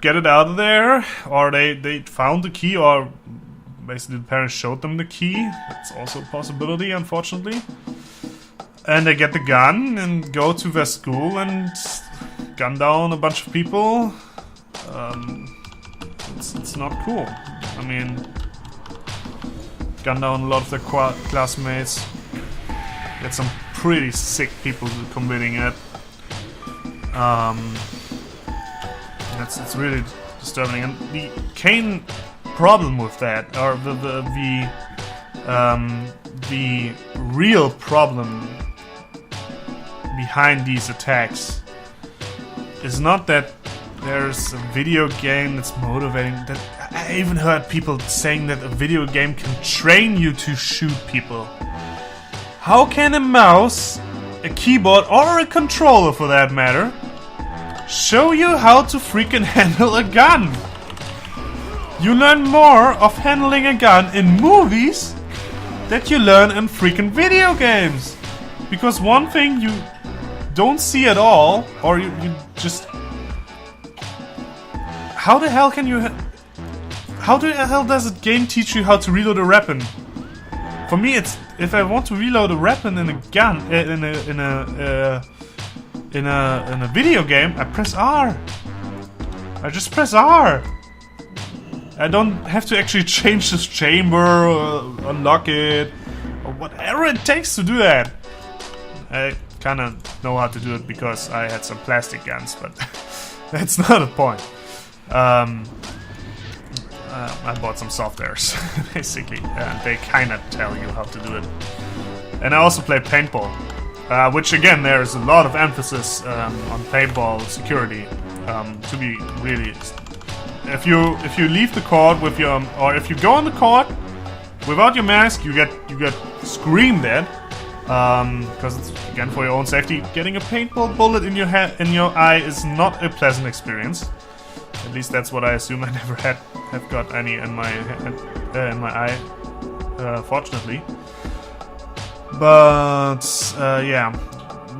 get it out of there, or they found the key, or basically the parents showed them the key. That's also a possibility, unfortunately. And they get the gun and go to their school and gun down a bunch of people. It's not cool. I mean, gun down a lot of their classmates. Get some pretty sick people committing it. It's really disturbing. And the Kane problem with that, or the real problem behind these attacks, is not that there's a video game that's motivating. That I even heard people saying that a video game can train you to shoot people. How can a mouse, a keyboard, or a controller for that matter, show you how to freaking handle a gun? You learn more of handling a gun in movies that you learn in freaking video games. Because one thing you don't see at all, or you just... How the hell can you... How the hell does a game teach you how to reload a weapon? For me, it's... If I want to reload a weapon in a gun... in a video game, I press R. I just press R. I don't have to actually change this chamber, or unlock it, or whatever it takes to do that. I kinda know how to do it because I had some plastic guns, but that's not the point. I bought some softwares, basically, and they kinda tell you how to do it. And I also play paintball, which again, there's a lot of emphasis on paintball security. To be really, if you leave the court with your, or if you go on the court without your mask, you get screamed at, because it's again for your own safety. Getting a paintball bullet in your head, in your eye, is not a pleasant experience. At least that's what I assume. I never have got any in my eye, fortunately. But yeah,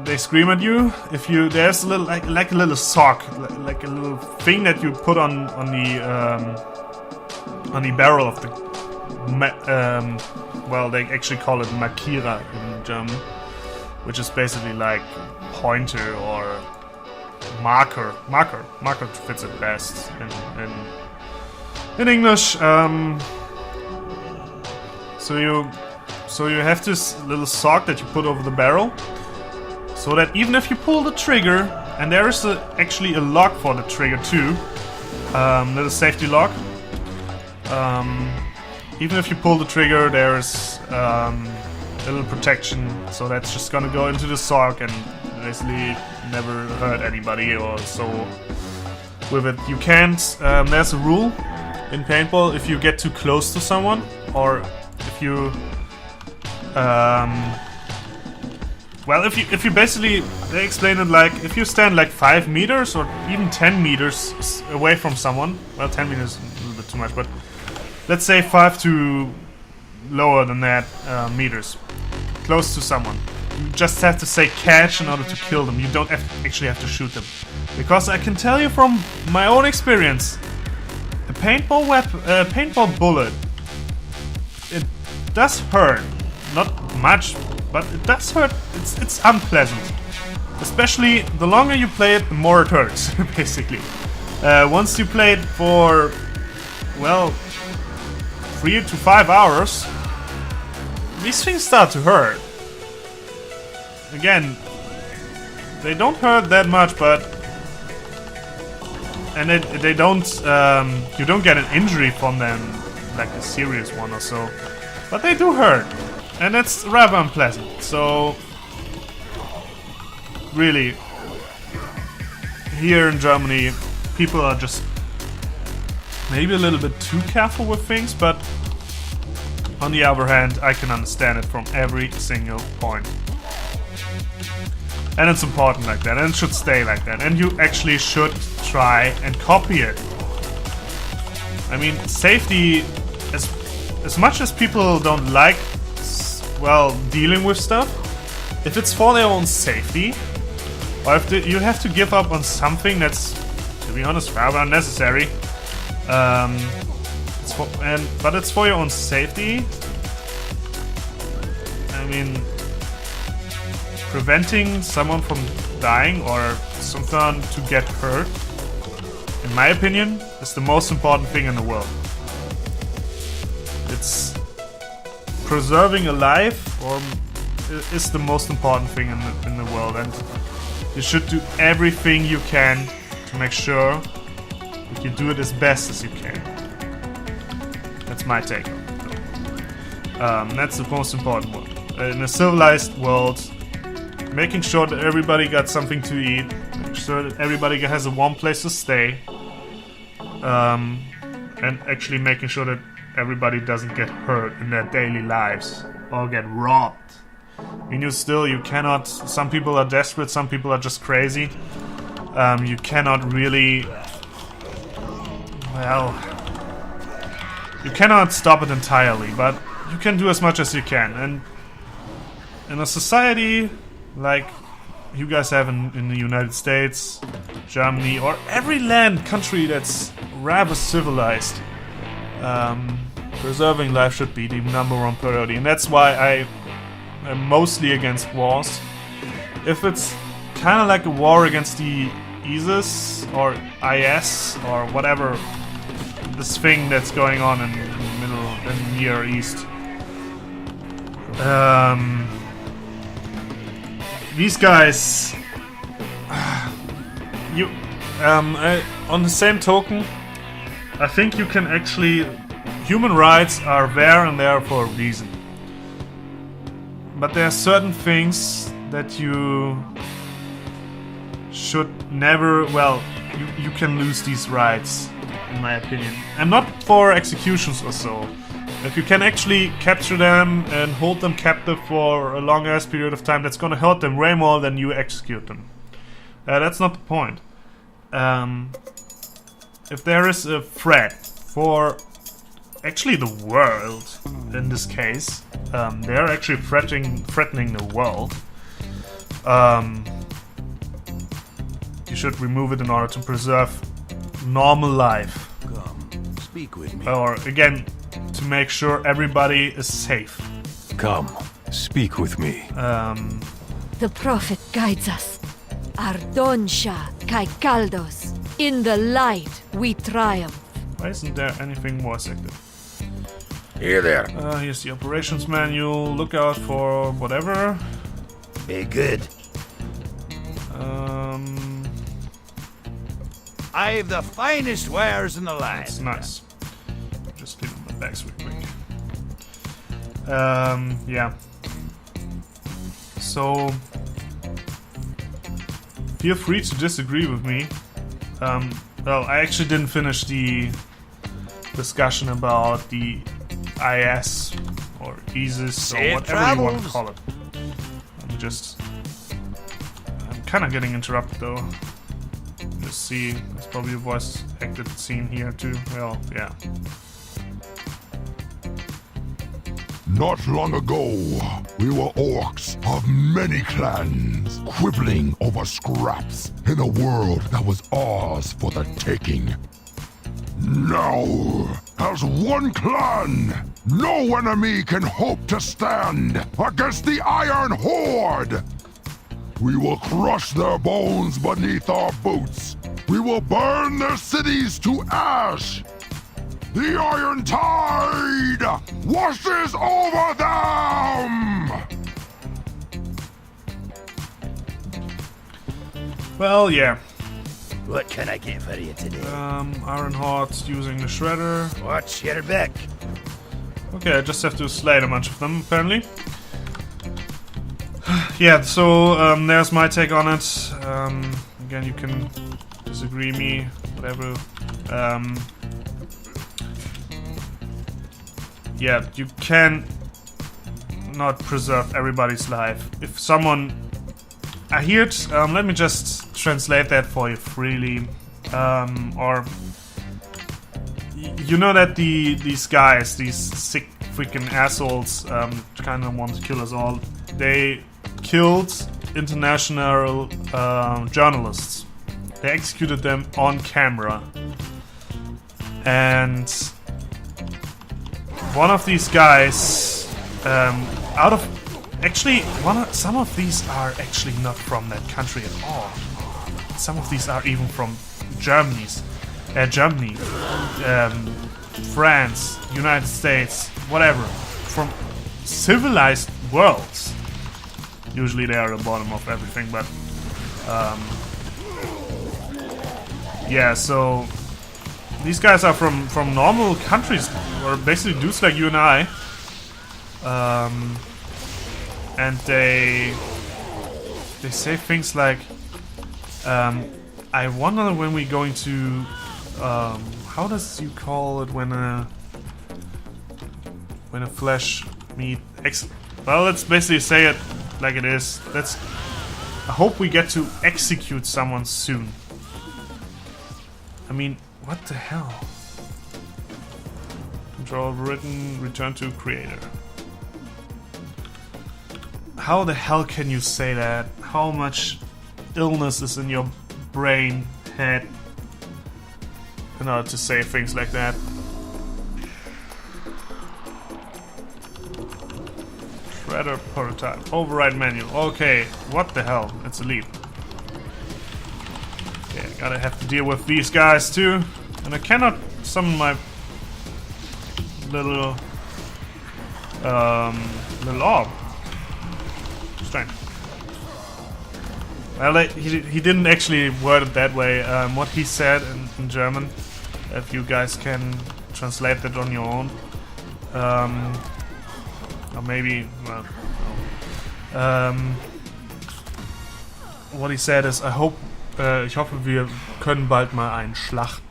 they scream at you if you. There's a little like a little sock, like a little thing that you put on the barrel of the. Well, they actually call it Markierer in German, which is basically like pointer or marker. Marker fits it best in English. So you have this little sock that you put over the barrel, so that even if you pull the trigger, and there is actually a lock for the trigger too, little safety lock. Even if you pull the trigger, there's a little protection, so that's just gonna go into the sock and basically never hurt anybody or so. With it, you can't. There's a rule in paintball: if you get too close to someone, or if you, well, if you basically, they explain it like if you stand like 5 meters or even 10 meters away from someone. Well, 10 meters is a little bit too much, but let's say 5 to lower than that meters, close to someone. You just have to say catch in order to kill them. You don't actually have to shoot them. Because I can tell you from my own experience, a paintball bullet, it does hurt. Not much, but it does hurt. It's unpleasant. Especially the longer you play it, the more it hurts, basically. Once you play it for, well, 3 to 5 hours, these things start to hurt. Again, they don't hurt that much, but and they don't. You don't get an injury from them, like a serious one or so, but they do hurt, and it's rather unpleasant. So, really, here in Germany, people are just maybe a little bit too careful with things, but on the other hand, I can understand it from every single point. And it's important like that, and it should stay like that, and you actually should try and copy it. I mean, safety, as much as people don't like, well, dealing with stuff, if it's for their own safety, or if you have to give up on something that's to be honest, rather unnecessary. But it's for your own safety. I mean, preventing someone from dying or someone to get hurt, in my opinion, is the most important thing in the world. It's preserving a life, or is the most important thing in the world, and you should do everything you can to make sure that you do it as best as you can. That's my take on it. That's the most important one. In a civilized world, making sure that everybody got something to eat, making sure that everybody has a warm place to stay, and actually making sure that everybody doesn't get hurt in their daily lives or get robbed. I mean, you cannot. Some people are desperate, some people are just crazy. You cannot really. Well, you cannot stop it entirely, but you can do as much as you can. And in a society like you guys have in the United States, Germany, or every country that's rather civilized, preserving life should be the #1 priority. And that's why I am mostly against wars. If it's kind of like a war against the ISIS or IS or whatever, this thing that's going on in the Near East, these guys, on the same token, I think you can actually, human rights are there and there for a reason. But there are certain things that you should never, you can lose these rights, in my opinion. I'm not for executions or so. If you can actually capture them and hold them captive for a long-ass period of time, that's gonna hurt them way more than you execute them. That's not the point. If there is a threat for actually the world, in this case, they're actually threatening the world, you should remove it in order to preserve normal life. Come, speak with me. Or, again, to make sure everybody is safe. Come, speak with me. The prophet guides us. Ardonsha kai Kaldos. In the light we triumph. Why isn't there anything more active? Here there. Here's the operations manual. Look out for whatever. Be good. I've the finest wares in the land. That's nice. Just clean up my bags real quick. Yeah. So, feel free to disagree with me. Well, I actually didn't finish the discussion about the IS or ISIS or whatever you want to call it. I'm kind of getting interrupted though. Just see, there's probably a voice acted scene here too. Well, yeah. Not long ago, we were orcs of many clans, quibbling over scraps in a world that was ours for the taking. Now, as one clan, no enemy can hope to stand against the Iron Horde. We will crush their bones beneath our boots. We will burn their cities to ash. The Iron Tide washes over them! Well, yeah. What can I get for you today? Iron Horde's using the shredder. Watch your back. Okay, I just have to slay a bunch of them, apparently. Yeah, so there's my take on it. Again, you can disagree me, whatever. Yeah, you can not preserve everybody's life. If someone... I hear it, let me just translate that for you freely. Or... You know that these guys, these sick freaking assholes, kind of want to kill us all. They killed international journalists. They executed them on camera. And one of these guys, some of these are actually not from that country at all. Some of these are even from Germany, France, United States, whatever, from civilized worlds. Usually they are at the bottom of everything, but yeah, so these guys are from normal countries, or basically dudes like you and I, and they say things like, I wonder when we're going to, how does you call it when a flesh meat well, let's basically say it like it is. I hope we get to execute someone soon. I mean, what the hell? Control written, return to creator. How the hell can you say that? How much illness is in your brain, head, in order to say things like that? Shredder prototype. Override menu. Okay, what the hell? It's a leap. Okay, gotta have to deal with these guys too. And I cannot summon my little orb. Strange. Well, he didn't actually word it that way. What he said in German, if you guys can translate that on your own. Or maybe, well, what he said is, ich hoffe, wir können bald mal einen schlachten.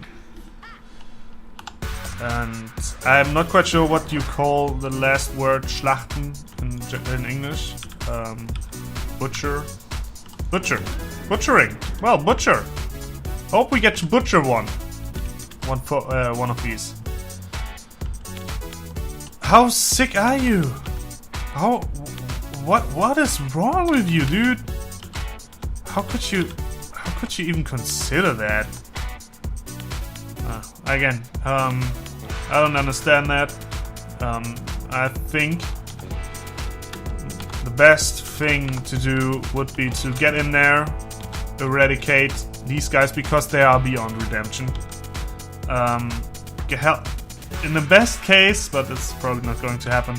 And I'm not quite sure what you call the last word, schlachten, in English. Butcher. Butchering. Well, butcher. Hope we get to butcher one of these. How sick are you? What is wrong with you, dude? How could you even consider that? Again, I don't understand that. I think the best thing to do would be to get in there, eradicate these guys because they are beyond redemption. Get help. In the best case, but it's probably not going to happen,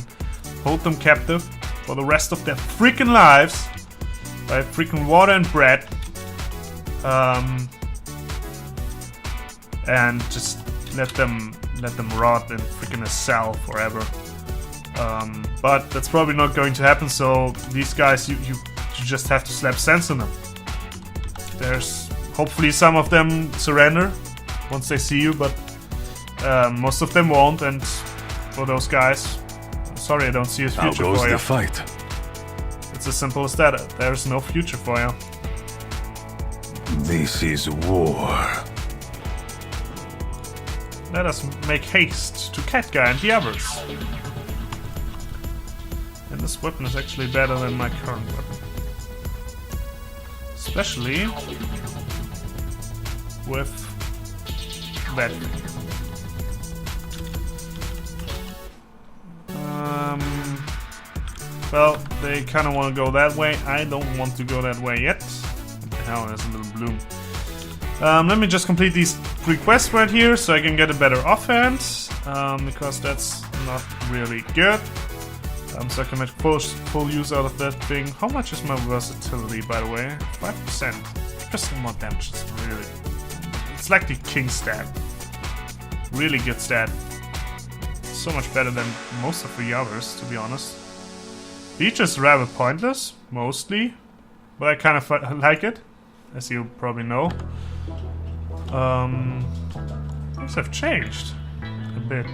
hold them captive for the rest of their freaking lives by freaking water and bread, and just let them rot in freaking a cell forever. But that's probably not going to happen. So these guys, you just have to slap sense in them. There's hopefully some of them surrender once they see you, but most of them won't. And for those guys, sorry, I don't see a future for you. How goes the fight? It's as simple as that. There's no future for you. This is war. Let us make haste to Catguy and the others. And this weapon is actually better than my current weapon. Especially with that. Well, they kind of want to go that way. I don't want to go that way yet. What the hell, there's a little bloom. Let me just complete these 3 quests right here so I can get a better offhand. Because that's not really good. So I can make full use out of that thing. How much is my versatility, by the way? 5%. 5% more damage. It's really... It's like the king stat. Really good stat. So much better than most of the others, to be honest. Beach is rather pointless, mostly. But I kind of like it, as you probably know. Things have changed a bit.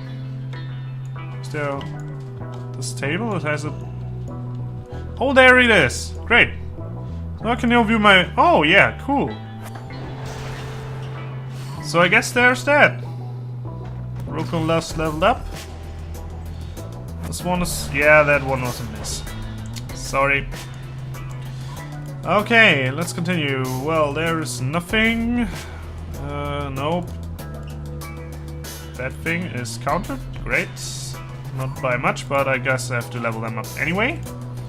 Is there this table? It has a... Oh, there it is! Great! Now I can now view my... Oh, yeah, cool. So I guess there's that. Broken Lust leveled up. This one is... Yeah, that one was a miss. Sorry. Okay, let's continue. Well, there's nothing. Nope. That thing is countered. Great. Not by much, but I guess I have to level them up anyway.